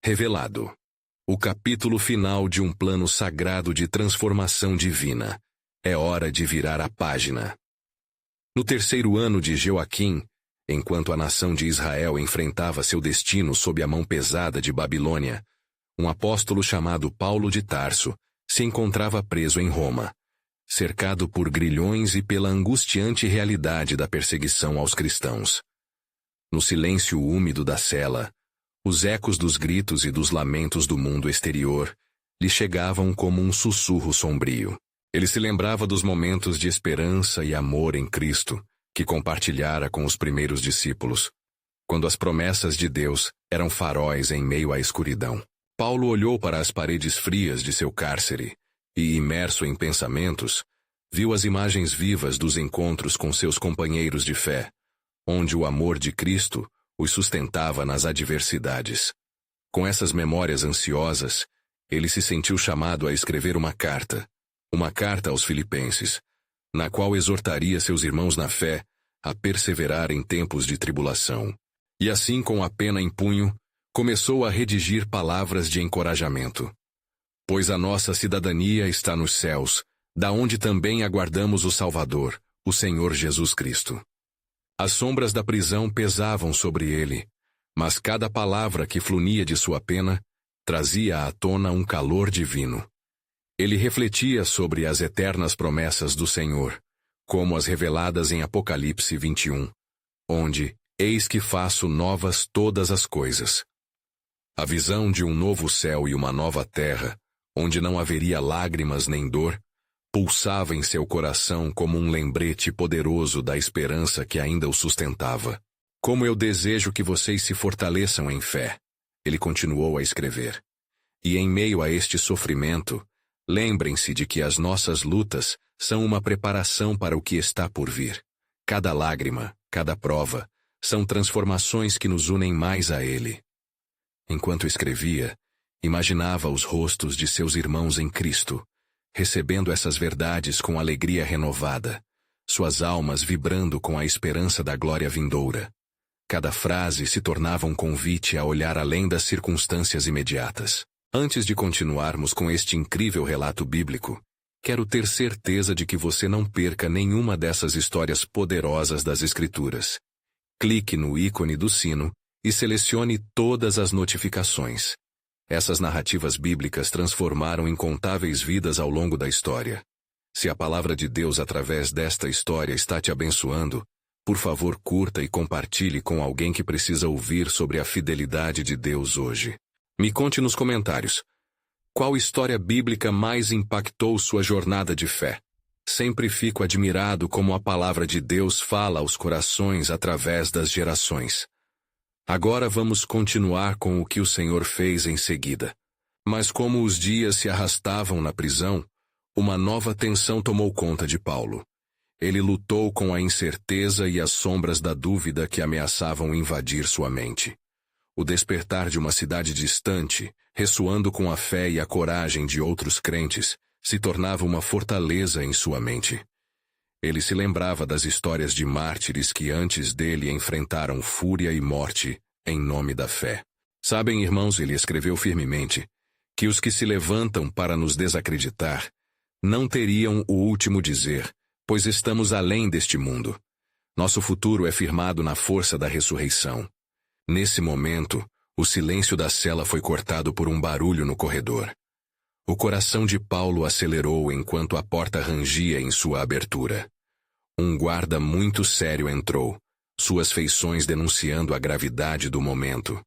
Revelado. O capítulo final de um plano sagrado de transformação divina. É hora de virar a página. No terceiro ano de Joaquim, enquanto a nação de Israel enfrentava seu destino sob a mão pesada de Babilônia, um apóstolo chamado Paulo de Tarso se encontrava preso em Roma, cercado por grilhões e pela angustiante realidade da perseguição aos cristãos. No silêncio úmido da cela, os ecos dos gritos e dos lamentos do mundo exterior lhe chegavam como um sussurro sombrio. Ele se lembrava dos momentos de esperança e amor em Cristo que compartilhara com os primeiros discípulos, quando as promessas de Deus eram faróis em meio à escuridão. Paulo olhou para as paredes frias de seu cárcere e, imerso em pensamentos, viu as imagens vivas dos encontros com seus companheiros de fé, onde o amor de Cristo os sustentava nas adversidades. Com essas memórias ansiosas, ele se sentiu chamado a escrever uma carta aos Filipenses, na qual exortaria seus irmãos na fé a perseverar em tempos de tribulação. E assim, com a pena em punho, começou a redigir palavras de encorajamento. Pois a nossa cidadania está nos céus, da onde também aguardamos o Salvador, o Senhor Jesus Cristo. As sombras da prisão pesavam sobre ele, mas cada palavra que fluía de sua pena trazia à tona um calor divino. Ele refletia sobre as eternas promessas do Senhor, como as reveladas em Apocalipse 21, onde, eis que faço novas todas as coisas. A visão de um novo céu e uma nova terra, onde não haveria lágrimas nem dor, pulsava em seu coração como um lembrete poderoso da esperança que ainda o sustentava. Como eu desejo que vocês se fortaleçam em fé, ele continuou a escrever. E em meio a este sofrimento, lembrem-se de que as nossas lutas são uma preparação para o que está por vir. Cada lágrima, cada prova, são transformações que nos unem mais a ele. Enquanto escrevia, imaginava os rostos de seus irmãos em Cristo, recebendo essas verdades com alegria renovada, suas almas vibrando com a esperança da glória vindoura. Cada frase se tornava um convite a olhar além das circunstâncias imediatas. Antes de continuarmos com este incrível relato bíblico, quero ter certeza de que você não perca nenhuma dessas histórias poderosas das Escrituras. Clique no ícone do sino e selecione todas as notificações. Essas narrativas bíblicas transformaram incontáveis vidas ao longo da história. Se a palavra de Deus através desta história está te abençoando, por favor curta e compartilhe com alguém que precisa ouvir sobre a fidelidade de Deus hoje. Me conte nos comentários, qual história bíblica mais impactou sua jornada de fé? Sempre fico admirado como a palavra de Deus fala aos corações através das gerações. Agora vamos continuar com o que o Senhor fez em seguida. Mas como os dias se arrastavam na prisão, uma nova tensão tomou conta de Paulo. Ele lutou com a incerteza e as sombras da dúvida que ameaçavam invadir sua mente. O despertar de uma cidade distante, ressoando com a fé e a coragem de outros crentes, se tornava uma fortaleza em sua mente. Ele se lembrava das histórias de mártires que antes dele enfrentaram fúria e morte em nome da fé. Sabem, irmãos, ele escreveu firmemente, que os que se levantam para nos desacreditar não teriam o último dizer, pois estamos além deste mundo. Nosso futuro é firmado na força da ressurreição. Nesse momento, o silêncio da cela foi cortado por um barulho no corredor. O coração de Paulo acelerou enquanto a porta rangia em sua abertura. Um guarda muito sério entrou, suas feições denunciando a gravidade do momento.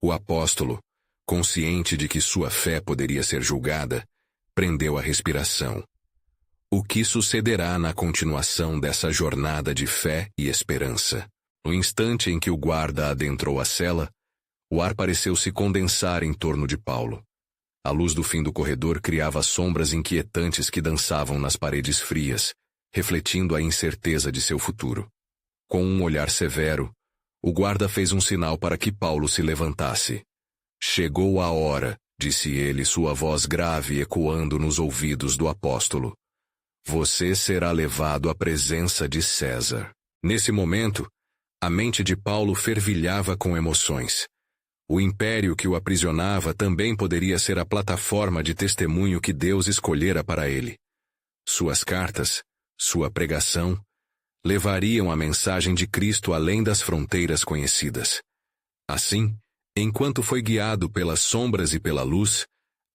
O apóstolo, consciente de que sua fé poderia ser julgada, prendeu a respiração. O que sucederá na continuação dessa jornada de fé e esperança? No instante em que o guarda adentrou a cela, o ar pareceu se condensar em torno de Paulo. A luz do fim do corredor criava sombras inquietantes que dançavam nas paredes frias, refletindo a incerteza de seu futuro. Com um olhar severo, o guarda fez um sinal para que Paulo se levantasse. Chegou a hora, disse ele, sua voz grave ecoando nos ouvidos do apóstolo. Você será levado à presença de César. Nesse momento, a mente de Paulo fervilhava com emoções. O império que o aprisionava também poderia ser a plataforma de testemunho que Deus escolhera para ele. Suas cartas, sua pregação, levariam a mensagem de Cristo além das fronteiras conhecidas. Assim, enquanto foi guiado pelas sombras e pela luz,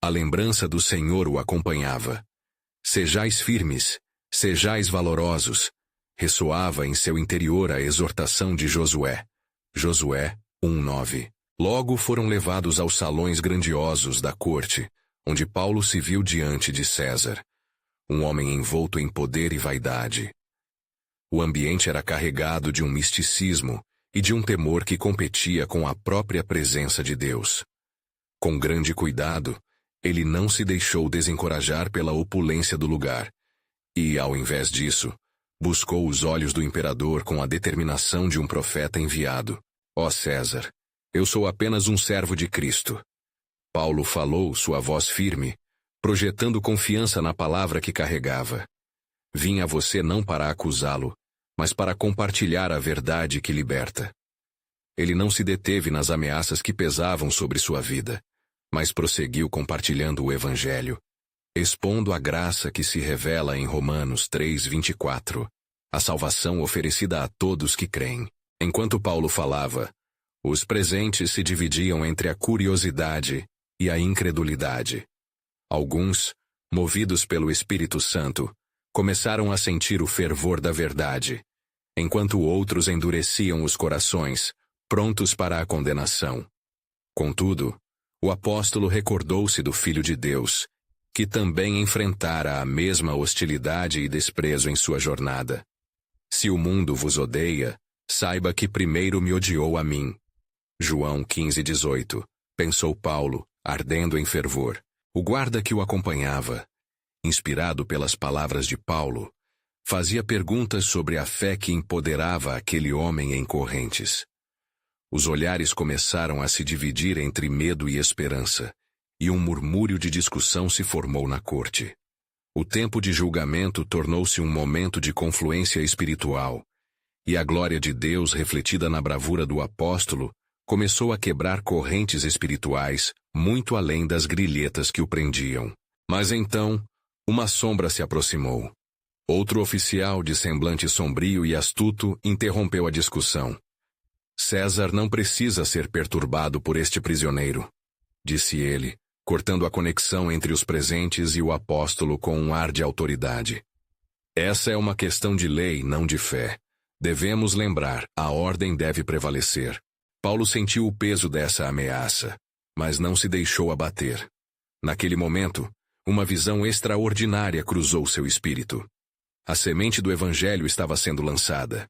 a lembrança do Senhor o acompanhava. Sejais firmes, sejais valorosos, ressoava em seu interior a exortação de Josué. Josué 1:9. Logo foram levados aos salões grandiosos da corte, onde Paulo se viu diante de César, um homem envolto em poder e vaidade. O ambiente era carregado de um misticismo e de um temor que competia com a própria presença de Deus. Com grande cuidado, ele não se deixou desencorajar pela opulência do lugar, e, ao invés disso, buscou os olhos do imperador com a determinação de um profeta enviado. Ó César, eu sou apenas um servo de Cristo. Paulo falou, sua voz firme, projetando confiança na palavra que carregava. Vim a você não para acusá-lo, mas para compartilhar a verdade que liberta. Ele não se deteve nas ameaças que pesavam sobre sua vida, mas prosseguiu compartilhando o Evangelho, expondo a graça que se revela em Romanos 3:24, a salvação oferecida a todos que creem. Enquanto Paulo falava, os presentes se dividiam entre a curiosidade e a incredulidade. Alguns, movidos pelo Espírito Santo, começaram a sentir o fervor da verdade, enquanto outros endureciam os corações, prontos para a condenação. Contudo, o apóstolo recordou-se do Filho de Deus, que também enfrentara a mesma hostilidade e desprezo em sua jornada. Se o mundo vos odeia, saiba que primeiro me odiou a mim. João 15:18, pensou Paulo, ardendo em fervor. O guarda que o acompanhava, inspirado pelas palavras de Paulo, fazia perguntas sobre a fé que empoderava aquele homem em correntes. Os olhares começaram a se dividir entre medo e esperança, e um murmúrio de discussão se formou na corte. O tempo de julgamento tornou-se um momento de confluência espiritual, e a glória de Deus refletida na bravura do apóstolo começou a quebrar correntes espirituais muito além das grilhetas que o prendiam. Mas então, uma sombra se aproximou. Outro oficial de semblante sombrio e astuto interrompeu a discussão. César não precisa ser perturbado por este prisioneiro, disse ele, cortando a conexão entre os presentes e o apóstolo com um ar de autoridade. Essa é uma questão de lei, não de fé. Devemos lembrar, a ordem deve prevalecer. Paulo sentiu o peso dessa ameaça, mas não se deixou abater. Naquele momento, uma visão extraordinária cruzou seu espírito. A semente do Evangelho estava sendo lançada.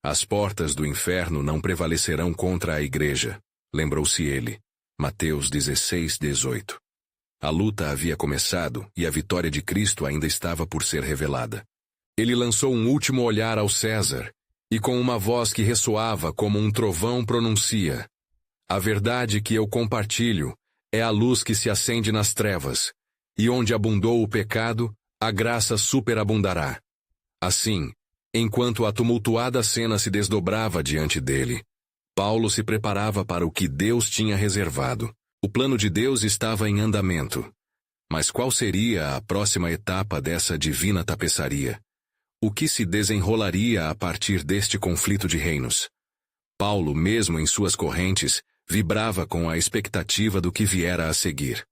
As portas do inferno não prevalecerão contra a igreja, lembrou-se ele. Mateus 16:18. A luta havia começado e a vitória de Cristo ainda estava por ser revelada. Ele lançou um último olhar ao César, e com uma voz que ressoava como um trovão pronuncia: a verdade que eu compartilho é a luz que se acende nas trevas, e onde abundou o pecado, a graça superabundará. Assim, enquanto a tumultuada cena se desdobrava diante dele, Paulo se preparava para o que Deus tinha reservado. O plano de Deus estava em andamento. Mas qual seria a próxima etapa dessa divina tapeçaria? O que se desenrolaria a partir deste conflito de reinos? Paulo, mesmo em suas correntes, vibrava com a expectativa do que viera a seguir.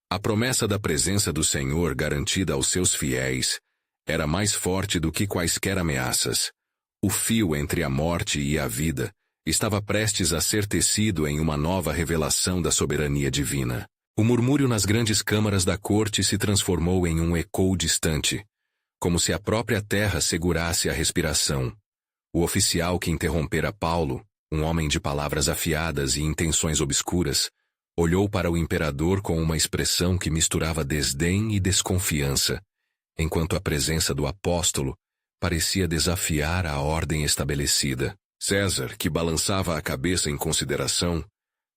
A promessa da presença do Senhor garantida aos seus fiéis era mais forte do que quaisquer ameaças. O fio entre a morte e a vida estava prestes a ser tecido em uma nova revelação da soberania divina. O murmúrio nas grandes câmaras da corte se transformou em um eco distante, como se a própria terra segurasse a respiração. O oficial que interrompera Paulo, um homem de palavras afiadas e intenções obscuras, olhou para o imperador com uma expressão que misturava desdém e desconfiança, enquanto a presença do apóstolo parecia desafiar a ordem estabelecida. César, que balançava a cabeça em consideração,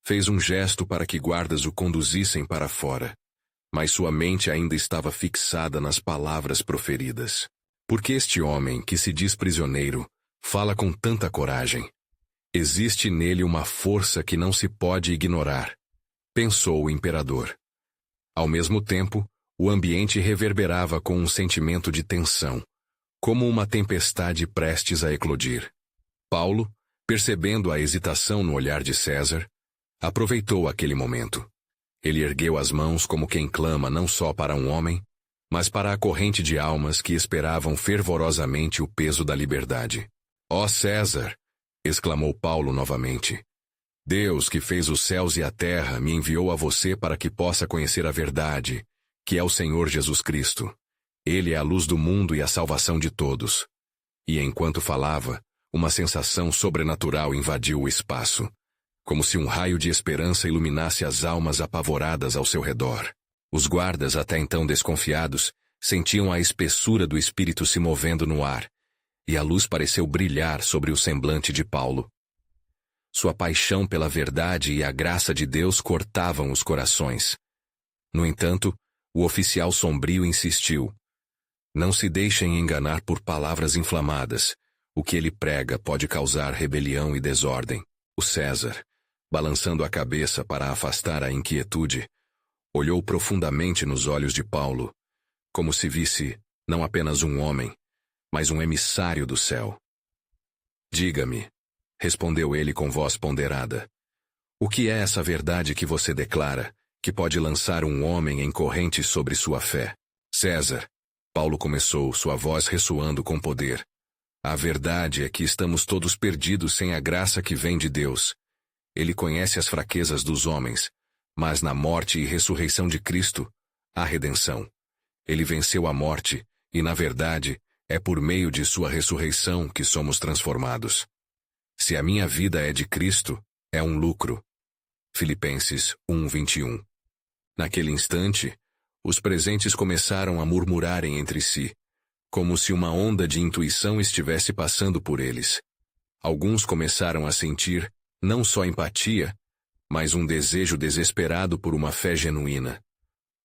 fez um gesto para que guardas o conduzissem para fora, mas sua mente ainda estava fixada nas palavras proferidas. Por que este homem, que se diz prisioneiro, fala com tanta coragem? Existe nele uma força que não se pode ignorar, pensou o imperador. Ao mesmo tempo, o ambiente reverberava com um sentimento de tensão, como uma tempestade prestes a eclodir. Paulo, percebendo a hesitação no olhar de César, aproveitou aquele momento. Ele ergueu as mãos como quem clama não só para um homem, mas para a corrente de almas que esperavam fervorosamente o peso da liberdade. «Ó César!» exclamou Paulo novamente. «Deus, que fez os céus e a terra, me enviou a você para que possa conhecer a verdade, que é o Senhor Jesus Cristo. Ele é a luz do mundo e a salvação de todos.» E enquanto falava, uma sensação sobrenatural invadiu o espaço, como se um raio de esperança iluminasse as almas apavoradas ao seu redor. Os guardas, até então desconfiados, sentiam a espessura do Espírito se movendo no ar, e a luz pareceu brilhar sobre o semblante de Paulo. Sua paixão pela verdade e a graça de Deus cortavam os corações. No entanto, o oficial sombrio insistiu. Não se deixem enganar por palavras inflamadas. O que ele prega pode causar rebelião e desordem. O César, balançando a cabeça para afastar a inquietude, olhou profundamente nos olhos de Paulo, como se visse não apenas um homem, mas um emissário do céu. «Diga-me», respondeu ele com voz ponderada, «o que é essa verdade que você declara, que pode lançar um homem em correntes sobre sua fé?» «César», Paulo começou, sua voz ressoando com poder, «a verdade é que estamos todos perdidos sem a graça que vem de Deus. Ele conhece as fraquezas dos homens, mas na morte e ressurreição de Cristo, há redenção. Ele venceu a morte, e na verdade, é por meio de sua ressurreição que somos transformados. Se a minha vida é de Cristo, é um lucro. Filipenses 1:21. Naquele instante, os presentes começaram a murmurarem entre si, como se uma onda de intuição estivesse passando por eles. Alguns começaram a sentir, não só empatia, mas um desejo desesperado por uma fé genuína.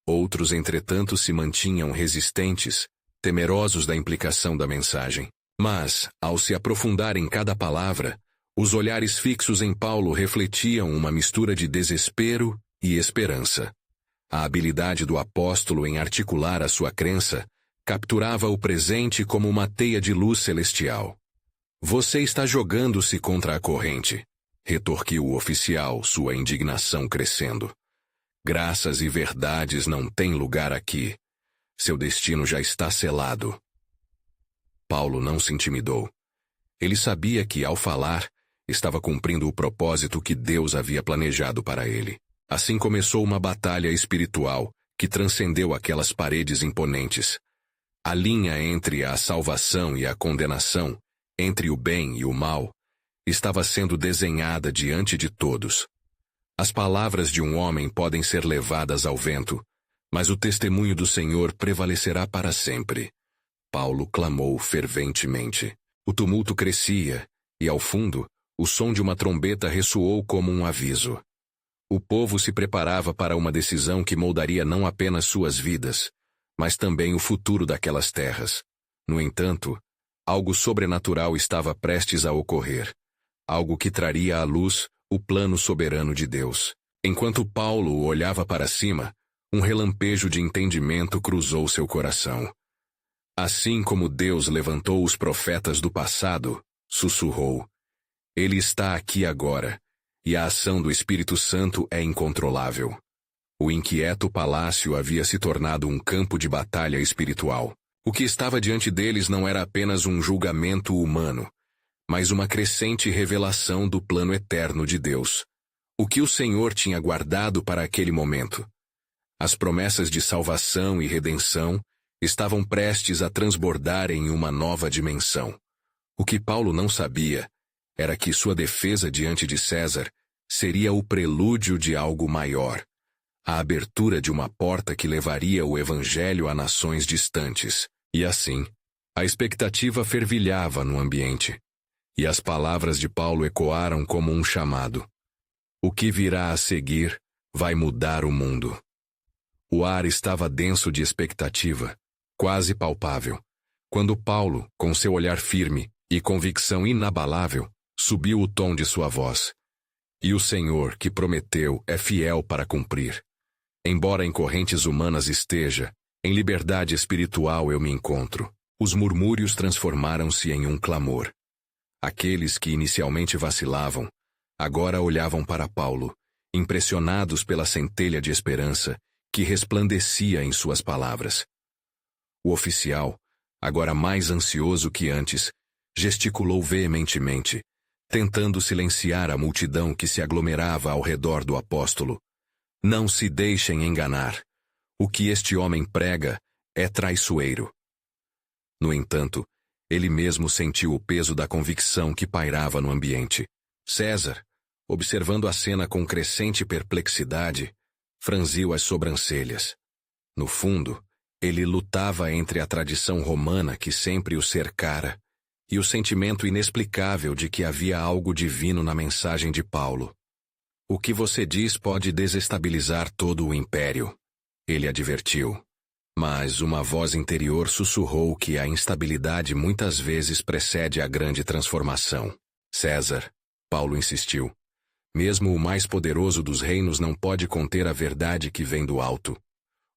Outros, entretanto, se mantinham resistentes, temerosos da implicação da mensagem. Mas, ao se aprofundar em cada palavra, os olhares fixos em Paulo refletiam uma mistura de desespero e esperança. A habilidade do apóstolo em articular a sua crença capturava o presente como uma teia de luz celestial. «Você está jogando-se contra a corrente», retorquiu o oficial, sua indignação crescendo. «Graças e verdades não têm lugar aqui. Seu destino já está selado.» Paulo não se intimidou. Ele sabia que, ao falar, estava cumprindo o propósito que Deus havia planejado para ele. Assim começou uma batalha espiritual que transcendeu aquelas paredes imponentes. A linha entre a salvação e a condenação, entre o bem e o mal, estava sendo desenhada diante de todos. As palavras de um homem podem ser levadas ao vento, mas o testemunho do Senhor prevalecerá para sempre. Paulo clamou ferventemente. O tumulto crescia, e ao fundo, o som de uma trombeta ressoou como um aviso. O povo se preparava para uma decisão que moldaria não apenas suas vidas, mas também o futuro daquelas terras. No entanto, algo sobrenatural estava prestes a ocorrer. Algo que traria à luz o plano soberano de Deus. Enquanto Paulo olhava para cima, um relampejo de entendimento cruzou seu coração. Assim como Deus levantou os profetas do passado, sussurrou, Ele está aqui agora, e a ação do Espírito Santo é incontrolável. O inquieto palácio havia se tornado um campo de batalha espiritual. O que estava diante deles não era apenas um julgamento humano, mas uma crescente revelação do plano eterno de Deus. O que o Senhor tinha guardado para aquele momento? As promessas de salvação e redenção estavam prestes a transbordar em uma nova dimensão. O que Paulo não sabia era que sua defesa diante de César seria o prelúdio de algo maior, a abertura de uma porta que levaria o Evangelho a nações distantes. E assim, a expectativa fervilhava no ambiente. E as palavras de Paulo ecoaram como um chamado. O que virá a seguir vai mudar o mundo. O ar estava denso de expectativa, quase palpável, quando Paulo, com seu olhar firme e convicção inabalável, Subiu o tom de sua voz. E o Senhor, que prometeu, é fiel para cumprir. Embora em correntes humanas esteja, em liberdade espiritual eu me encontro. Os murmúrios transformaram-se em um clamor. Aqueles que inicialmente vacilavam, agora olhavam para Paulo, impressionados pela centelha de esperança que resplandecia em suas palavras. O oficial, agora mais ansioso que antes, gesticulou veementemente, tentando silenciar a multidão que se aglomerava ao redor do apóstolo. Não se deixem enganar. O que este homem prega é traiçoeiro. No entanto, ele mesmo sentiu o peso da convicção que pairava no ambiente. César, observando a cena com crescente perplexidade, franziu as sobrancelhas. No fundo, ele lutava entre a tradição romana que sempre o cercara e o sentimento inexplicável de que havia algo divino na mensagem de Paulo. O que você diz pode desestabilizar todo o império, ele advertiu. Mas uma voz interior sussurrou que a instabilidade muitas vezes precede a grande transformação. César, Paulo insistiu, mesmo o mais poderoso dos reinos não pode conter a verdade que vem do alto.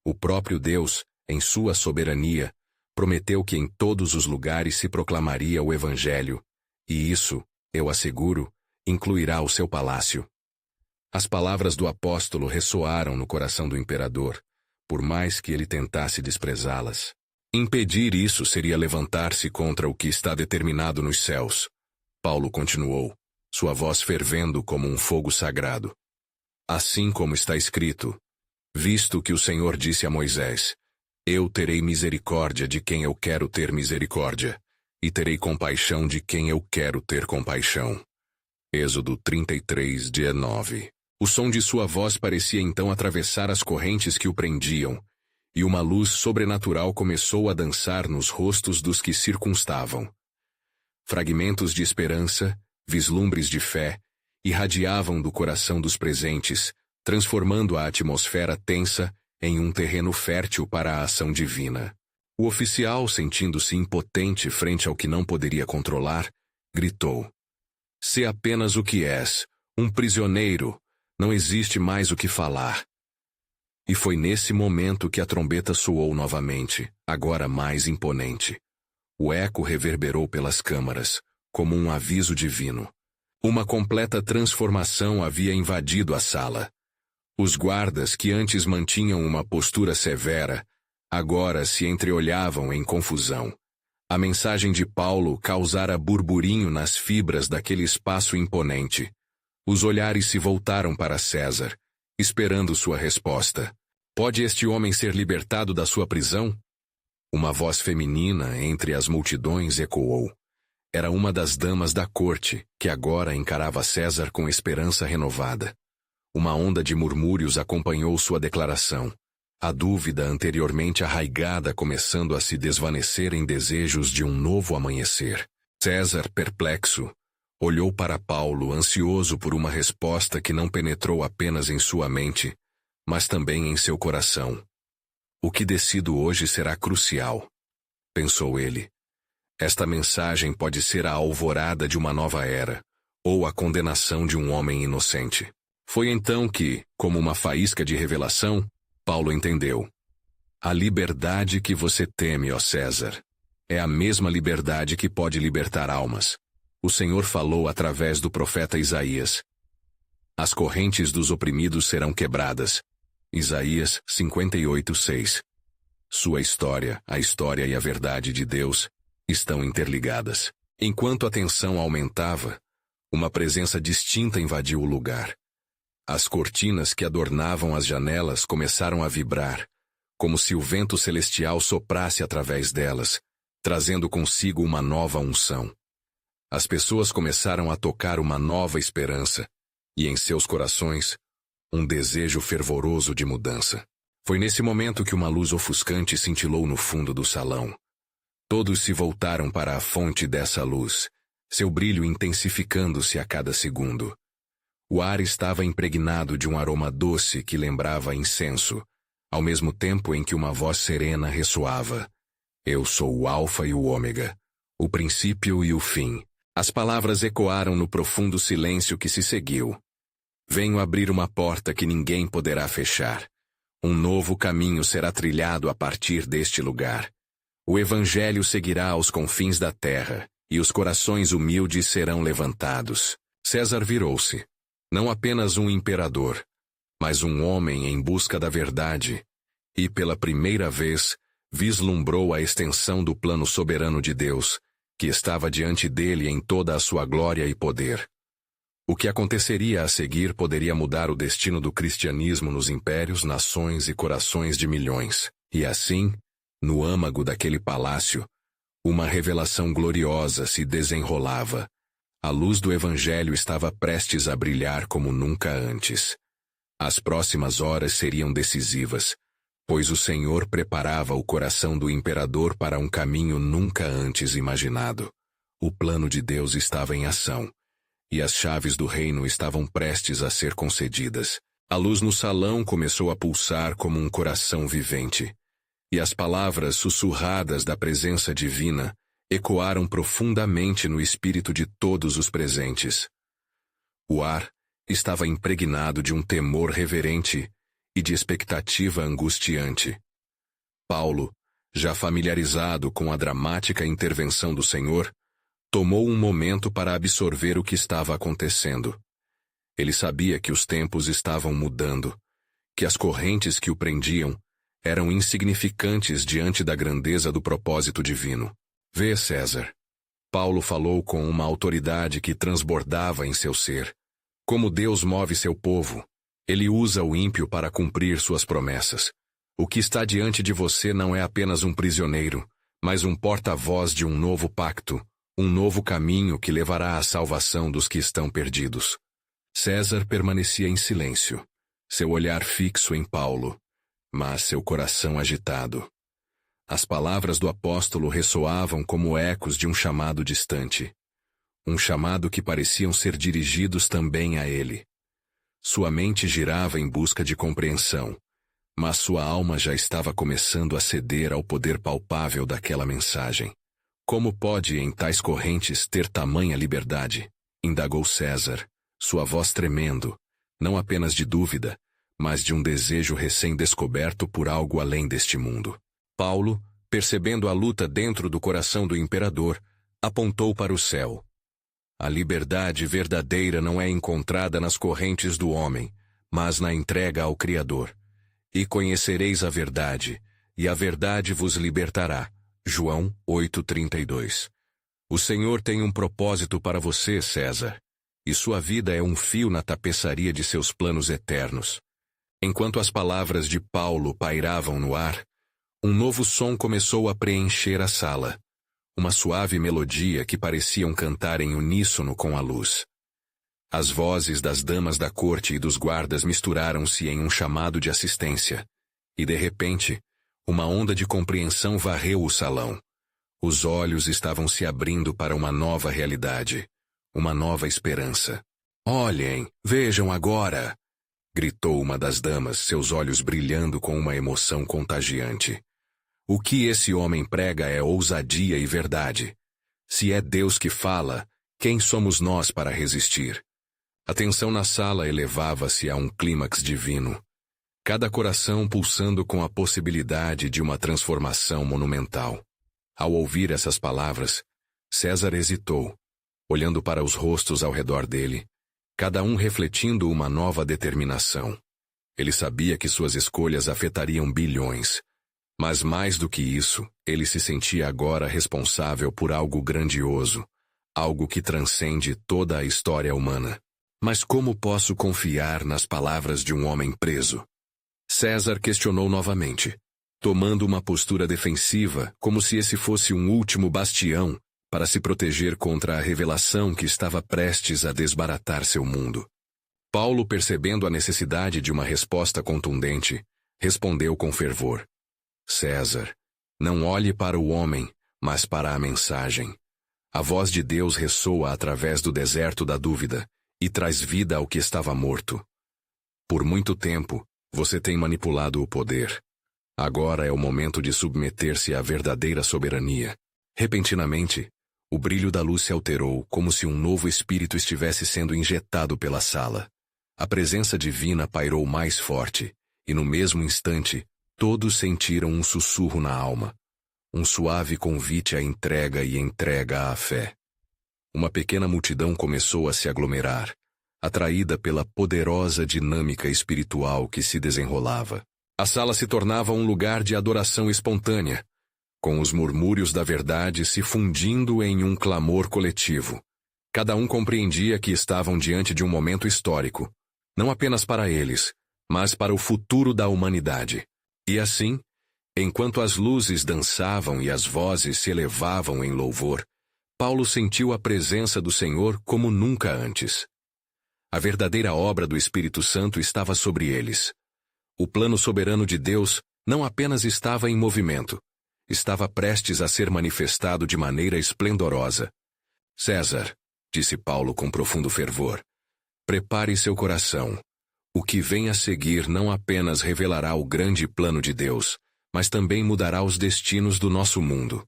O próprio Deus, em sua soberania, prometeu que em todos os lugares se proclamaria o Evangelho, e isso, eu asseguro, incluirá o seu palácio. As palavras do apóstolo ressoaram no coração do imperador, por mais que ele tentasse desprezá-las. Impedir isso seria levantar-se contra o que está determinado nos céus. Paulo continuou, sua voz fervendo como um fogo sagrado. Assim como está escrito, visto que o Senhor disse a Moisés, eu terei misericórdia de quem eu quero ter misericórdia, e terei compaixão de quem eu quero ter compaixão. Êxodo 33:19. O som de sua voz parecia então atravessar as correntes que o prendiam, e uma luz sobrenatural começou a dançar nos rostos dos que circunstavam. Fragmentos de esperança, vislumbres de fé, irradiavam do coração dos presentes, transformando a atmosfera tensa em um terreno fértil para a ação divina. O oficial, sentindo-se impotente frente ao que não poderia controlar, gritou: "Sê apenas o que és, um prisioneiro. Não existe mais o que falar." E foi nesse momento que a trombeta soou novamente, agora mais imponente. O eco reverberou pelas câmaras, como um aviso divino. Uma completa transformação havia invadido a sala. Os guardas, que antes mantinham uma postura severa, agora se entreolhavam em confusão. A mensagem de Paulo causara burburinho nas fibras daquele espaço imponente. Os olhares se voltaram para César, esperando sua resposta. Pode este homem ser libertado da sua prisão? Uma voz feminina entre as multidões ecoou. Era uma das damas da corte, que agora encarava César com esperança renovada. Uma onda de murmúrios acompanhou sua declaração, a dúvida anteriormente arraigada começando a se desvanecer em desejos de um novo amanhecer. César, perplexo, olhou para Paulo, ansioso por uma resposta que não penetrou apenas em sua mente, mas também em seu coração. O que decido hoje será crucial, pensou ele. Esta mensagem pode ser a alvorada de uma nova era, ou a condenação de um homem inocente. Foi então que, como uma faísca de revelação, Paulo entendeu. A liberdade que você teme, ó César, é a mesma liberdade que pode libertar almas. O Senhor falou através do profeta Isaías. As correntes dos oprimidos serão quebradas. Isaías 58:6. Sua história, a história e a verdade de Deus, estão interligadas. Enquanto a tensão aumentava, uma presença distinta invadiu o lugar. As cortinas que adornavam as janelas começaram a vibrar, como se o vento celestial soprasse através delas, trazendo consigo uma nova unção. As pessoas começaram a tocar uma nova esperança, e em seus corações, um desejo fervoroso de mudança. Foi nesse momento que uma luz ofuscante cintilou no fundo do salão. Todos se voltaram para a fonte dessa luz, seu brilho intensificando-se a cada segundo. O ar estava impregnado de um aroma doce que lembrava incenso, ao mesmo tempo em que uma voz serena ressoava: "Eu sou o Alfa e o Ômega, o princípio e o fim, As palavras ecoaram no profundo silêncio que se seguiu. Venho abrir uma porta que ninguém poderá fechar. Um novo caminho será trilhado a partir deste lugar. O Evangelho seguirá aos confins da terra, e os corações humildes serão levantados. César virou-se. Não apenas um imperador, mas um homem em busca da verdade, e pela primeira vez, vislumbrou a extensão do plano soberano de Deus, que estava diante dele em toda a sua glória e poder. O que aconteceria a seguir poderia mudar o destino do cristianismo nos impérios, nações e corações de milhões. E assim, no âmago daquele palácio, uma revelação gloriosa se desenrolava. A luz do Evangelho estava prestes a brilhar como nunca antes. As próximas horas seriam decisivas, pois o Senhor preparava o coração do imperador para um caminho nunca antes imaginado. O plano de Deus estava em ação, e as chaves do reino estavam prestes a ser concedidas. A luz no salão começou a pulsar como um coração vivente, e as palavras sussurradas da presença divina ecoaram profundamente no espírito de todos os presentes. O ar estava impregnado de um temor reverente e de expectativa angustiante. Paulo, já familiarizado com a dramática intervenção do Senhor, tomou um momento para absorver o que estava acontecendo. Ele sabia que os tempos estavam mudando, que as correntes que o prendiam eram insignificantes diante da grandeza do propósito divino. Vê, César. Paulo falou com uma autoridade que transbordava em seu ser. Como Deus move seu povo, ele usa o ímpio para cumprir suas promessas. O que está diante de você não é apenas um prisioneiro, mas um porta-voz de um novo pacto, um novo caminho que levará à salvação dos que estão perdidos. César permanecia em silêncio, seu olhar fixo em Paulo, mas seu coração agitado. As palavras do apóstolo ressoavam como ecos de um chamado distante. Um chamado que pareciam ser dirigidos também a ele. Sua mente girava em busca de compreensão, mas sua alma já estava começando a ceder ao poder palpável daquela mensagem. Como pode, em tais correntes, ter tamanha liberdade? Indagou César, sua voz tremendo, não apenas de dúvida, mas de um desejo recém-descoberto por algo além deste mundo. Paulo, percebendo a luta dentro do coração do imperador, apontou para o céu. A liberdade verdadeira não é encontrada nas correntes do homem, mas na entrega ao Criador. E conhecereis a verdade, e a verdade vos libertará. João 8:32. O Senhor tem um propósito para você, César, e sua vida é um fio na tapeçaria de seus planos eternos. Enquanto as palavras de Paulo pairavam no ar, um novo som começou a preencher a sala. Uma suave melodia que pareciam cantar em uníssono com a luz. As vozes das damas da corte e dos guardas misturaram-se em um chamado de assistência. E de repente, uma onda de compreensão varreu o salão. Os olhos estavam se abrindo para uma nova realidade, uma nova esperança. Olhem, vejam agora! Gritou uma das damas, seus olhos brilhando com uma emoção contagiante. O que esse homem prega é ousadia e verdade. Se é Deus que fala, quem somos nós para resistir? A tensão na sala elevava-se a um clímax divino. Cada coração pulsando com a possibilidade de uma transformação monumental. Ao ouvir essas palavras, César hesitou, olhando para os rostos ao redor dele, cada um refletindo uma nova determinação. Ele sabia que suas escolhas afetariam bilhões. Mas mais do que isso, ele se sentia agora responsável por algo grandioso, algo que transcende toda a história humana. Mas como posso confiar nas palavras de um homem preso? César questionou novamente, tomando uma postura defensiva, como se esse fosse um último bastião para se proteger contra a revelação que estava prestes a desbaratar seu mundo. Paulo, percebendo a necessidade de uma resposta contundente, respondeu com fervor. César, não olhe para o homem, mas para a mensagem. A voz de Deus ressoa através do deserto da dúvida e traz vida ao que estava morto. Por muito tempo, você tem manipulado o poder. Agora é o momento de submeter-se à verdadeira soberania. Repentinamente, O brilho da luz se alterou, como se um novo espírito estivesse sendo injetado pela sala. A presença divina pairou mais forte, e no mesmo instante, todos sentiram um sussurro na alma. Um suave convite à entrega e entrega à fé. Uma pequena multidão começou a se aglomerar, atraída pela poderosa dinâmica espiritual que se desenrolava. A sala se tornava um lugar de adoração espontânea, com os murmúrios da verdade se fundindo em um clamor coletivo. Cada um compreendia que estavam diante de um momento histórico, não apenas para eles, mas para o futuro da humanidade. E assim, enquanto as luzes dançavam e as vozes se elevavam em louvor, Paulo sentiu a presença do Senhor como nunca antes. A verdadeira obra do Espírito Santo estava sobre eles. O plano soberano de Deus não apenas estava em movimento, estava prestes a ser manifestado de maneira esplendorosa. César, disse Paulo com profundo fervor, prepare seu coração. O que vem a seguir não apenas revelará o grande plano de Deus, mas também mudará os destinos do nosso mundo.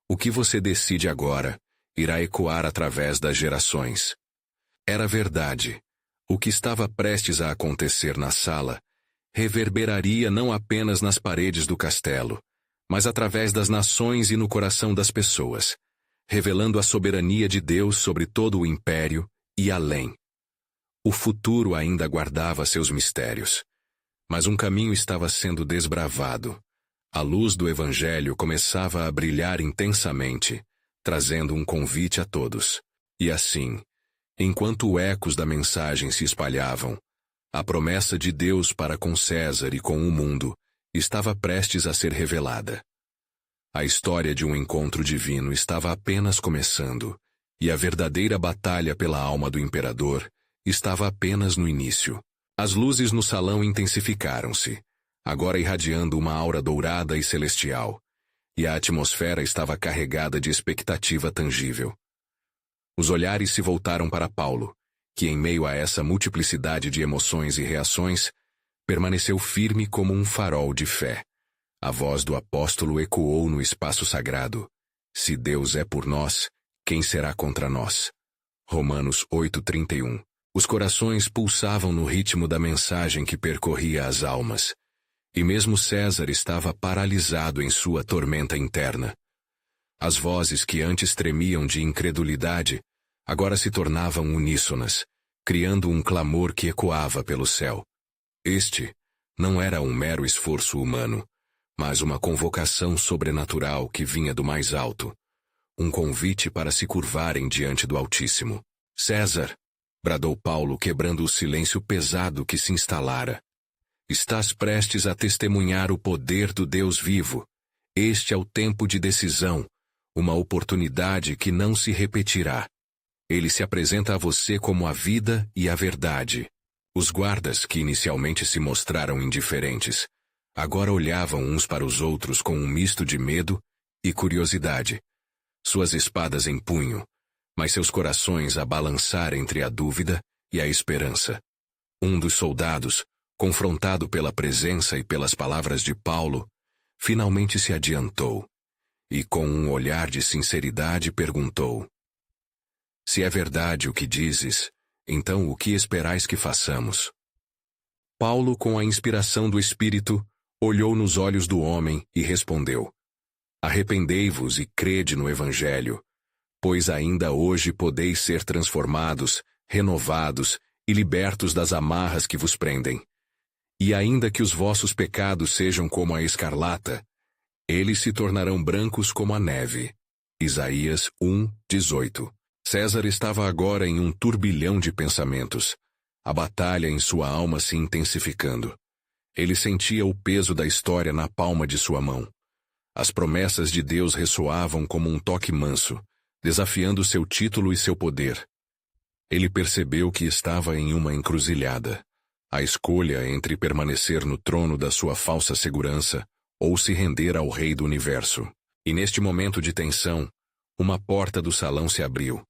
O que você decide agora irá ecoar através das gerações. Era verdade. O que estava prestes a acontecer na sala reverberaria não apenas nas paredes do castelo, mas através das nações e no coração das pessoas, revelando a soberania de Deus sobre todo o império e além. O futuro ainda guardava seus mistérios, mas um caminho estava sendo desbravado. A luz do Evangelho começava a brilhar intensamente, trazendo um convite a todos. E assim, enquanto ecos da mensagem se espalhavam, a promessa de Deus para com César e com o mundo estava prestes a ser revelada. A história de um encontro divino estava apenas começando, e a verdadeira batalha pela alma do imperador estava apenas no início. As luzes no salão intensificaram-se, agora irradiando uma aura dourada e celestial, e a atmosfera estava carregada de expectativa tangível. Os olhares se voltaram para Paulo, que em meio a essa multiplicidade de emoções e reações, permaneceu firme como um farol de fé. A voz do apóstolo ecoou no espaço sagrado. Se Deus é por nós, quem será contra nós? Romanos 8:31. Os corações pulsavam no ritmo da mensagem que percorria as almas. E mesmo César estava paralisado em sua tormenta interna. As vozes que antes tremiam de incredulidade, agora se tornavam uníssonas, criando um clamor que ecoava pelo céu. Este não era um mero esforço humano, mas uma convocação sobrenatural que vinha do mais alto. Um convite para se curvarem diante do Altíssimo. César, bradou Paulo, quebrando o silêncio pesado que se instalara. Estás prestes a testemunhar o poder do Deus vivo. Este é o tempo de decisão, uma oportunidade que não se repetirá. Ele se apresenta a você como a vida e a verdade. Os guardas, que inicialmente se mostraram indiferentes, agora olhavam uns para os outros com um misto de medo e curiosidade. Suas espadas em punho, mas seus corações a balançar entre a dúvida e a esperança. Um dos soldados, confrontado pela presença e pelas palavras de Paulo, finalmente se adiantou e, com um olhar de sinceridade, perguntou: Se é verdade o que dizes, então o que esperais que façamos? Paulo, com a inspiração do Espírito, olhou nos olhos do homem e respondeu: Arrependei-vos e crede no Evangelho, pois ainda hoje podeis ser transformados, renovados e libertos das amarras que vos prendem. E ainda que os vossos pecados sejam como a escarlata, eles se tornarão brancos como a neve. Isaías 1:18. César estava agora em um turbilhão de pensamentos, a batalha em sua alma se intensificando. Ele sentia o peso da história na palma de sua mão. As promessas de Deus ressoavam como um toque manso, desafiando seu título e seu poder. Ele percebeu que estava em uma encruzilhada. A escolha entre permanecer no trono da sua falsa segurança ou se render ao Rei do Universo. E neste momento de tensão, uma porta do salão se abriu,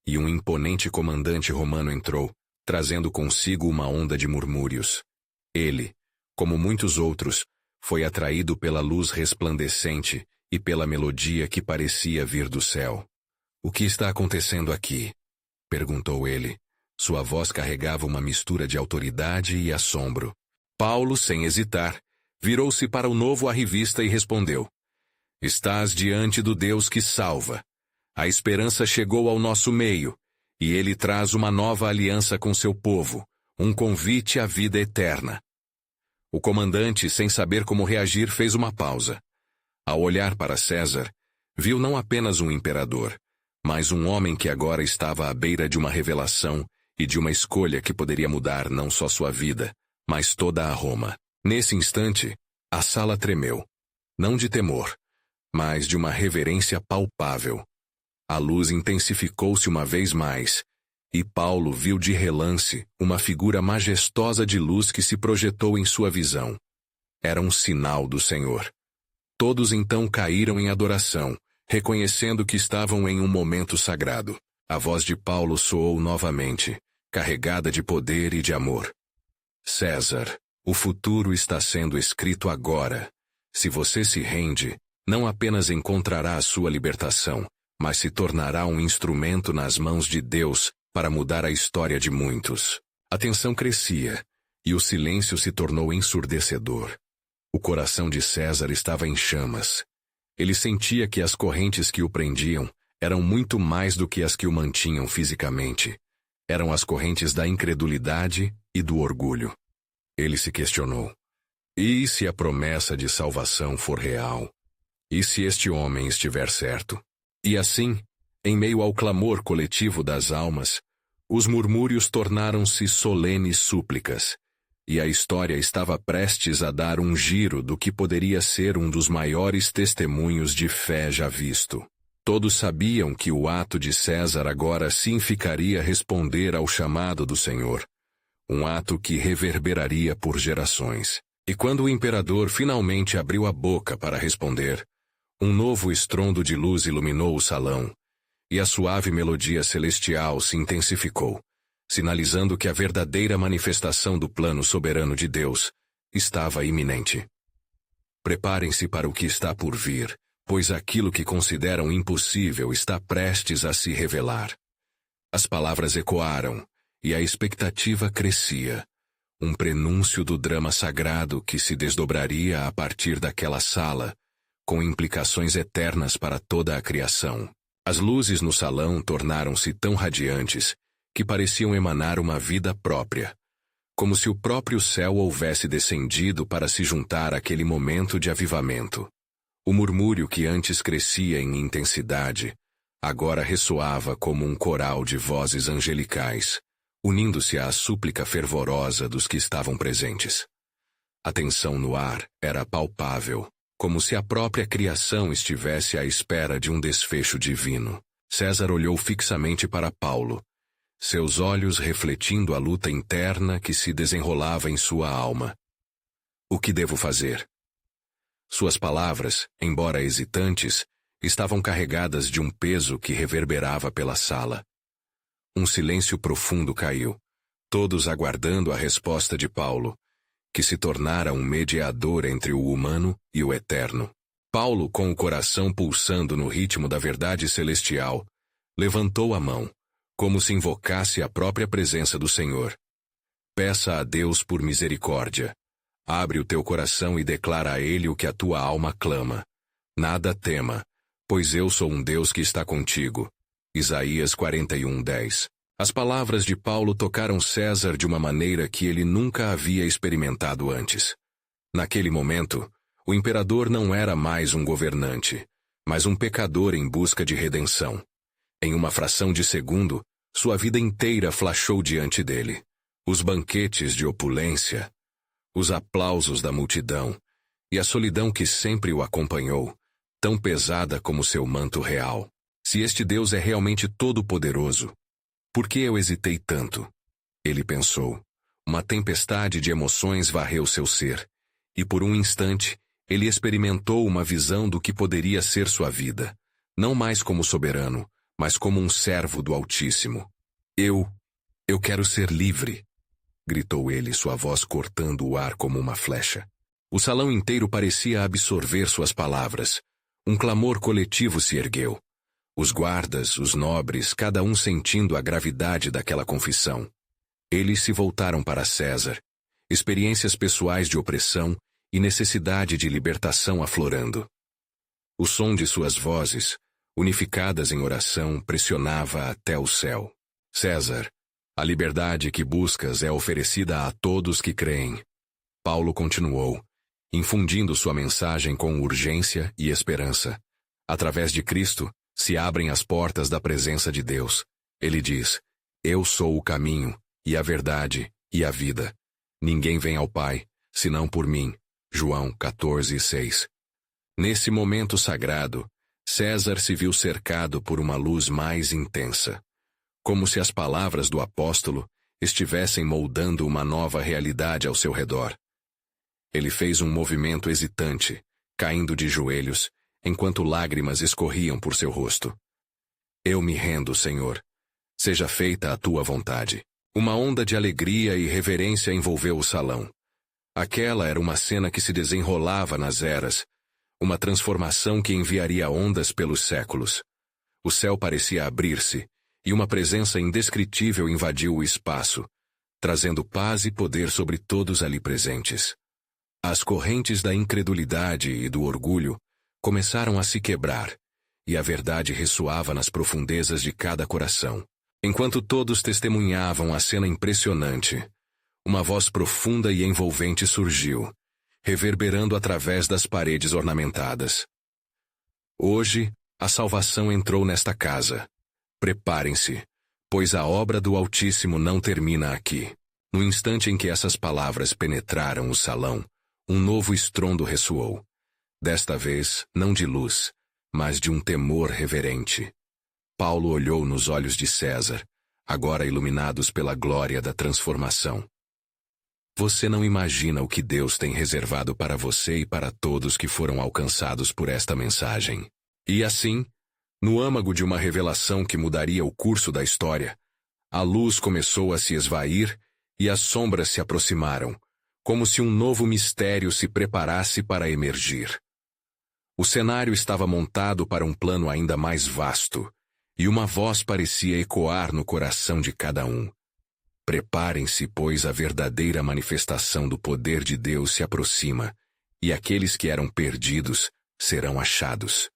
e um imponente comandante romano entrou, trazendo consigo uma onda de murmúrios. Ele, como muitos outros, foi atraído pela luz resplandecente e pela melodia que parecia vir do céu. O que está acontecendo aqui? Perguntou ele. Sua voz carregava uma mistura de autoridade e assombro. Paulo, sem hesitar, virou-se para o novo arrivista e respondeu: Estás diante do Deus que salva. A esperança chegou ao nosso meio, e ele traz uma nova aliança com seu povo, um convite à vida eterna. O comandante, sem saber como reagir, fez uma pausa. Ao olhar para César, viu não apenas um imperador, mas um homem que agora estava à beira de uma revelação e de uma escolha que poderia mudar não só sua vida, mas toda a Roma. Nesse instante, a sala tremeu, não de temor, mas de uma reverência palpável. A luz intensificou-se uma vez mais, e Paulo viu de relance uma figura majestosa de luz que se projetou em sua visão. Era um sinal do Senhor. Todos então caíram em adoração, reconhecendo que estavam em um momento sagrado. A voz de Paulo soou novamente, carregada de poder e de amor. César, o futuro está sendo escrito agora. Se você se rende, não apenas encontrará a sua libertação, mas se tornará um instrumento nas mãos de Deus para mudar a história de muitos. A tensão crescia, e o silêncio se tornou ensurdecedor. O coração de César estava em chamas. Ele sentia que as correntes que o prendiam eram muito mais do que as que o mantinham fisicamente. Eram as correntes da incredulidade e do orgulho. Ele se questionou: e se a promessa de salvação for real? E se este homem estiver certo? E assim, em meio ao clamor coletivo das almas, os murmúrios tornaram-se solenes súplicas, e a história estava prestes a dar um giro do que poderia ser um dos maiores testemunhos de fé já visto. Todos sabiam que o ato de César agora sim ficaria responder ao chamado do Senhor, um ato que reverberaria por gerações. E quando o imperador finalmente abriu a boca para responder, um novo estrondo de luz iluminou o salão, e a suave melodia celestial se intensificou, sinalizando que a verdadeira manifestação do plano soberano de Deus estava iminente. Preparem-se para o que está por vir, pois aquilo que consideram impossível está prestes a se revelar. As palavras ecoaram, e a expectativa crescia, um prenúncio do drama sagrado que se desdobraria a partir daquela sala, com implicações eternas para toda a criação. As luzes no salão tornaram-se tão radiantes que pareciam emanar uma vida própria, como se o próprio céu houvesse descendido para se juntar àquele momento de avivamento. O murmúrio que antes crescia em intensidade, agora ressoava como um coral de vozes angelicais, unindo-se à súplica fervorosa dos que estavam presentes. A tensão no ar era palpável, como se a própria criação estivesse à espera de um desfecho divino. César olhou fixamente para Paulo, seus olhos refletindo a luta interna que se desenrolava em sua alma. O que devo fazer? Suas palavras, embora hesitantes, estavam carregadas de um peso que reverberava pela sala. Um silêncio profundo caiu, todos aguardando a resposta de Paulo, que se tornara um mediador entre o humano e o eterno. Paulo, com o coração pulsando no ritmo da verdade celestial, levantou a mão, como se invocasse a própria presença do Senhor. Peça a Deus por misericórdia. Abre o teu coração e declara a Ele o que a tua alma clama. Nada tema, pois eu sou um Deus que está contigo. Isaías 41:10. As palavras de Paulo tocaram César de uma maneira que ele nunca havia experimentado antes. Naquele momento, o imperador não era mais um governante, mas um pecador em busca de redenção. Em uma fração de segundo, sua vida inteira flashou diante dele. Os banquetes de opulência, os aplausos da multidão e a solidão que sempre o acompanhou, tão pesada como seu manto real. Se este Deus é realmente todo-poderoso, por que eu hesitei tanto? Ele pensou. Uma tempestade de emoções varreu seu ser, e por um instante, ele experimentou uma visão do que poderia ser sua vida, não mais como soberano, mas como um servo do Altíssimo. Eu quero ser livre, gritou ele, sua voz cortando o ar como uma flecha. O salão inteiro parecia absorver suas palavras. Um clamor coletivo se ergueu. Os guardas, os nobres, cada um sentindo a gravidade daquela confissão. Eles se voltaram para César, experiências pessoais de opressão e necessidade de libertação aflorando. O som de suas vozes, unificadas em oração, pressionava até o céu. César, a liberdade que buscas é oferecida a todos que creem. Paulo continuou, infundindo sua mensagem com urgência e esperança. Através de Cristo, se abrem as portas da presença de Deus. Ele diz, eu sou o caminho, e a verdade, e a vida. Ninguém vem ao Pai, senão por mim. João 14:6. Nesse momento sagrado, César se viu cercado por uma luz mais intensa. Como se as palavras do apóstolo estivessem moldando uma nova realidade ao seu redor. Ele fez um movimento hesitante, caindo de joelhos, enquanto lágrimas escorriam por seu rosto. Eu me rendo, Senhor. Seja feita a tua vontade. Uma onda de alegria e reverência envolveu o salão. Aquela era uma cena que se desenrolava nas eras, uma transformação que enviaria ondas pelos séculos. O céu parecia abrir-se, e uma presença indescritível invadiu o espaço, trazendo paz e poder sobre todos ali presentes. As correntes da incredulidade e do orgulho começaram a se quebrar, e a verdade ressoava nas profundezas de cada coração. Enquanto todos testemunhavam a cena impressionante, uma voz profunda e envolvente surgiu, reverberando através das paredes ornamentadas. Hoje, a salvação entrou nesta casa. Preparem-se, pois a obra do Altíssimo não termina aqui. No instante em que essas palavras penetraram o salão, um novo estrondo ressoou. Desta vez, não de luz, mas de um temor reverente. Paulo olhou nos olhos de César, agora iluminados pela glória da transformação. Você não imagina o que Deus tem reservado para você e para todos que foram alcançados por esta mensagem. E assim, no âmago de uma revelação que mudaria o curso da história, a luz começou a se esvair e as sombras se aproximaram, como se um novo mistério se preparasse para emergir. O cenário estava montado para um plano ainda mais vasto, e uma voz parecia ecoar no coração de cada um. Preparem-se, pois a verdadeira manifestação do poder de Deus se aproxima, e aqueles que eram perdidos serão achados.